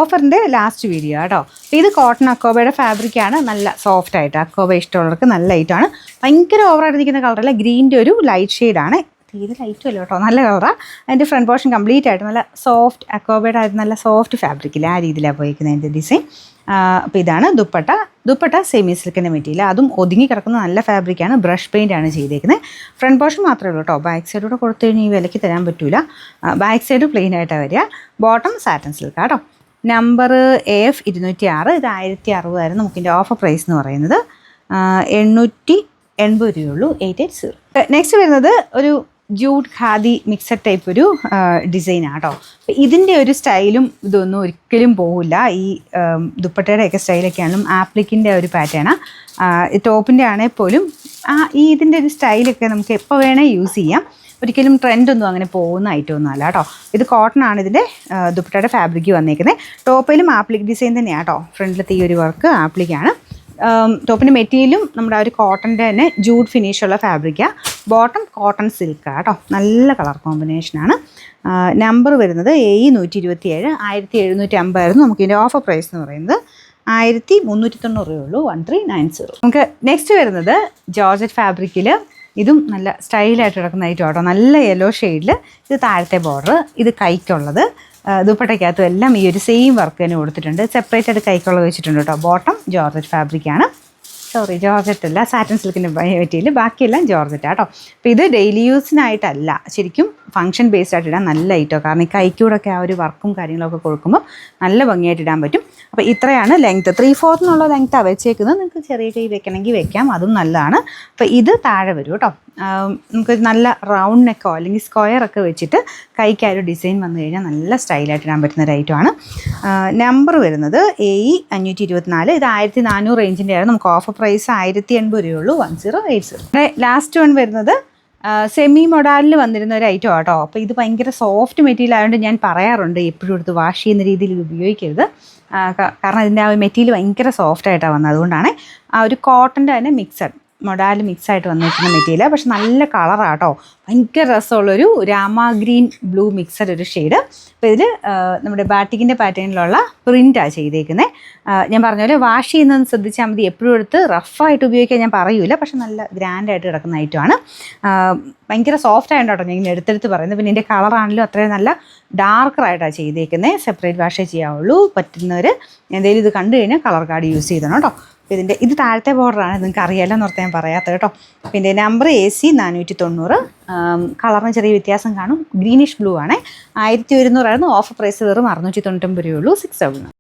ഓഫറിൻ്റെ last video കേട്ടോ. അപ്പോൾ ഇത് കോട്ടൺ അക്കോബയുടെ ഫാബ്രിക്കാണ്, നല്ല സോഫ്റ്റ് ആയിട്ട്. അക്കോബ ഇഷ്ടമുള്ളവർക്ക് നല്ല ലൈറ്റാണ്. ഭയങ്കര ഓവറായിട്ട് നിൽക്കുന്ന കളറല്ല, ഗ്രീൻ്റെ ഒരു ലൈറ്റ് ഷെയ്ഡാണ്. തീരെ ലൈറ്റും അല്ല കേട്ടോ, നല്ല കളറാണ്. അതിൻ്റെ ഫ്രണ്ട് പോർഷൻ കംപ്ലീറ്റ് ആയിട്ട് നല്ല സോഫ്റ്റ് അക്കോബയുടെ ആയിട്ട് നല്ല സോഫ്റ്റ് ഫാബ്രിക്കില്ല, ആ രീതിയിലാണ് പോയിരിക്കുന്നത് അതിൻ്റെ ഡിസൈൻ. അപ്പോൾ ഇതാണ് ദുപ്പട്ട സെമി സിൽക്കിൻ്റെ മെറ്റീരിയൽ, അതും ഒതുങ്ങി കിടക്കുന്ന നല്ല ഫാബ്രിക്കാണ്. ബ്രഷ് പെയിൻ്റ് ആണ് ചെയ്തേക്കുന്നത്. ഫ്രണ്ട് പോർഷൻ മാത്രമേ ഉള്ളൂ കേട്ടോ, ബാക്ക് സൈഡൂടെ കൊടുത്തു കഴിഞ്ഞാൽ ഈ വിലയ്ക്ക് തരാൻ പറ്റില്ല. ബാക്ക് സൈഡ് പ്ലെയിൻ ആയിട്ടാണ് വരിക. ബോട്ടം സാറ്റൻ സിൽക്ക് കേട്ടോ. Number AF 206. ഇത് 1060 നമുക്കിൻ്റെ ഓഫർ പ്രൈസ് എന്ന് പറയുന്നത്. 880 രൂപയുള്ളൂ. 880. നെക്സ്റ്റ് വരുന്നത് ഒരു ജൂഡ് ഖാദി മിക്സഡ് ടൈപ്പ് ഒരു ഡിസൈനാണ് കേട്ടോ. അപ്പോൾ ഇതിൻ്റെ ഒരു സ്റ്റൈലും ഇതൊന്നും ഒരിക്കലും പോകില്ല. ഈ ദുപ്പട്ടയുടെയൊക്കെ സ്റ്റൈലൊക്കെയാണെങ്കിലും ആപ്ലിക്കിൻ്റെ ഒരു പാറ്റേണാണ്. ടോപ്പിൻ്റെ ആണെങ്കിൽ പോലും ഇതിൻ്റെ ഒരു സ്റ്റൈലൊക്കെ നമുക്ക് എപ്പോൾ വേണേൽ യൂസ് ചെയ്യാം. ഒരിക്കലും ട്രെൻഡൊന്നും അങ്ങനെ പോകുന്ന ഐറ്റമൊന്നും അല്ല കേട്ടോ. ഇത് കോട്ടൺ ആണ് ഇതിൻ്റെ ദുപ്പട്ടയുടെ ഫാബ്രിക്ക് വന്നേക്കുന്നത്. ടോപ്പിലും ആപ്ലിക് ഡിസൈൻ തന്നെയാണ് കേട്ടോ. ഫ്രണ്ടിലത്തെ ഈ ഒരു വർക്ക് ആപ്ലിക്കാണ്. ടോപ്പിൻ്റെ മെറ്റീരിയലും നമ്മുടെ ആ ഒരു കോട്ടൻ്റെ തന്നെ ജൂഡ് ഫിനിഷുള്ള ഫാബ്രിക്കാണ്. ബോട്ടം കോട്ടൺ സിൽക്കാണ് കേട്ടോ. നല്ല കളർ കോമ്പിനേഷനാണ്. നമ്പർ വരുന്നത് AE 127. 1750 ആയിരുന്നു നമുക്കിതിൻ്റെ ഓഫർ പ്രൈസ് എന്ന് പറയുന്നത്. 1390 രൂപയുള്ളൂ. 1390. നമുക്ക് നെക്സ്റ്റ് വരുന്നത് ജോർജറ്റ് ഫാബ്രിക്കിൽ, ഇതും നല്ല സ്റ്റൈലായിട്ട് കിടക്കുന്ന ഐറ്റം കേട്ടോ. നല്ല യെല്ലോ ഷെയ്ഡിൽ. ഇത് താഴത്തെ ബോർഡർ, ഇത് കൈക്കുള്ളത്. ദുപ്പട്ടയ്ക്കകത്തും എല്ലാം ഈ ഒരു സെയിം വർക്ക് തന്നെ കൊടുത്തിട്ടുണ്ട്. സെപ്പറേറ്റ് ആയിട്ട് കൈക്കുള്ളത് വെച്ചിട്ടുണ്ട് കേട്ടോ. ബോട്ടം ജോർജറ്റ് ഫാബ്രിക്കാണ്. ജോർജറ്റ് അല്ല, സാറ്റൻ സിൽക്കിൻ്റെ മെറ്റീരിയൽ. ബാക്കിയെല്ലാം ജോർജറ്റ് കേട്ടോ. അപ്പോൾ ഇത് ഡെയിലി യൂസിനായിട്ടല്ല, ശരിക്കും ഫംഗ്ഷൻ ബേസ്ഡ് ആയിട്ട് ഇടാൻ നല്ല ഐറ്റോ. കാരണം ഈ കൈക്കൂടൊക്കെ ആ ഒരു വർക്കും കാര്യങ്ങളൊക്കെ കൊടുക്കുമ്പോൾ നല്ല ഭംഗിയായിട്ട് ഇടാൻ പറ്റും. അപ്പോൾ ഇത്രയാണ് ലെങ്ത്ത്. 3/4 ലെങ്ത്താണ് വെച്ചേക്കുന്നത്. നിങ്ങൾക്ക് ചെറിയ കൈ വെക്കണമെങ്കിൽ വെക്കാം, അതും നല്ലതാണ്. അപ്പോൾ ഇത് താഴെ വരും കേട്ടോ. നമുക്ക് നല്ല റൗണ്ട് നെക്കോ അല്ലെങ്കിൽ സ്ക്വയറൊക്കെ വെച്ചിട്ട് കൈക്ക് ആ ഒരു ഡിസൈൻ വന്നു കഴിഞ്ഞാൽ നല്ല സ്റ്റൈലായിട്ട് ഇടാൻ പറ്റുന്ന ഒരു ഐറ്റമാണ്. നമ്പർ വരുന്നത് AE 524. ഇത് 1400 റേഞ്ചിൻ്റെ ആണ്. നമുക്ക് ഓഫർ പ്രൈസ് 1080 രൂപയുള്ളൂ. 1080. ലാസ്റ്റ് വൺ വരുന്നത് സെമി മൊഡാലിൽ വന്നിരുന്ന ഒരു ഐറ്റം കേട്ടോ. അപ്പോൾ ഇത് ഭയങ്കര സോഫ്റ്റ് മെറ്റീരിയൽ ആയതുകൊണ്ട് ഞാൻ പറയാറുണ്ട് എപ്പോഴും എടുത്ത് വാഷ് ചെയ്യുന്ന രീതിയിൽ ഇത് ഉപയോഗിക്കരുത്. കാരണം ഇതിൻ്റെ ആ ഒരു മെറ്റീരിയൽ ഭയങ്കര സോഫ്റ്റായിട്ടാണ് വന്നത്. അതുകൊണ്ടാണ് ആ ഒരു കോട്ടൻ്റെ തന്നെ മിക്സഡ് മൊഡാൽ മിക്സായിട്ട് വന്നിരിക്കുന്ന മെറ്റീരിയൽ. പക്ഷെ നല്ല കളറാണ് കേട്ടോ. ഭയങ്കര രസമുള്ളൊരു രാമ ഗ്രീൻ ബ്ലൂ മിക്സഡ് ഒരു ഷെയ്ഡ്. അപ്പോൾ ഇതിൽ നമ്മുടെ ബാറ്റിക്കിൻ്റെ പാറ്റേണിലുള്ള പ്രിൻ്റാണ് ചെയ്തേക്കുന്നത്. ഞാൻ പറഞ്ഞ പോലെ വാഷ് ചെയ്യുന്നതെന്ന് ശ്രദ്ധിച്ചാൽ മതി. എപ്പോഴും എടുത്ത് റഫായിട്ട് ഉപയോഗിക്കാൻ ഞാൻ പറയൂല, പക്ഷെ നല്ല ഗ്രാൻഡായിട്ട് കിടക്കുന്ന ഐറ്റമാണ്. ഭയങ്കര സോഫ്റ്റ് ആയിട്ടോ ഞാൻ ഇങ്ങനെ എടുത്തെടുത്ത് പറയുന്നത്. പിന്നെ ഇതിൻ്റെ കളറാണെങ്കിലും അത്രയും നല്ല ഡാർക്കറായിട്ടാണ് ചെയ്തേക്കുന്നത്. സെപ്പറേറ്റ് വാഷേ ചെയ്യാവുള്ളൂ. പറ്റുന്നവർ എന്തെങ്കിലും ഇത് കണ്ടു കഴിഞ്ഞാൽ കളർ കാർഡ് യൂസ് ചെയ്തണം കേട്ടോ. അപ്പോൾ ഇത് താഴത്തെ ബോർഡറാണ്, നിങ്ങൾക്ക് അറിയാമല്ലോ എന്ന് ഓർത്ത് ഞാൻ പറയാത്തത് കേട്ടോ. പിന്നെ നമ്പർ AC 490. കളറിന് ചെറിയ വ്യത്യാസം കാണും. ഗ്രീനിഷ് ബ്ലൂ ആണ്. 1100 ആയിരുന്നു. ഓഫർ പ്രൈസ് വെറും 699 രൂപയുള്ളൂ. 6,000.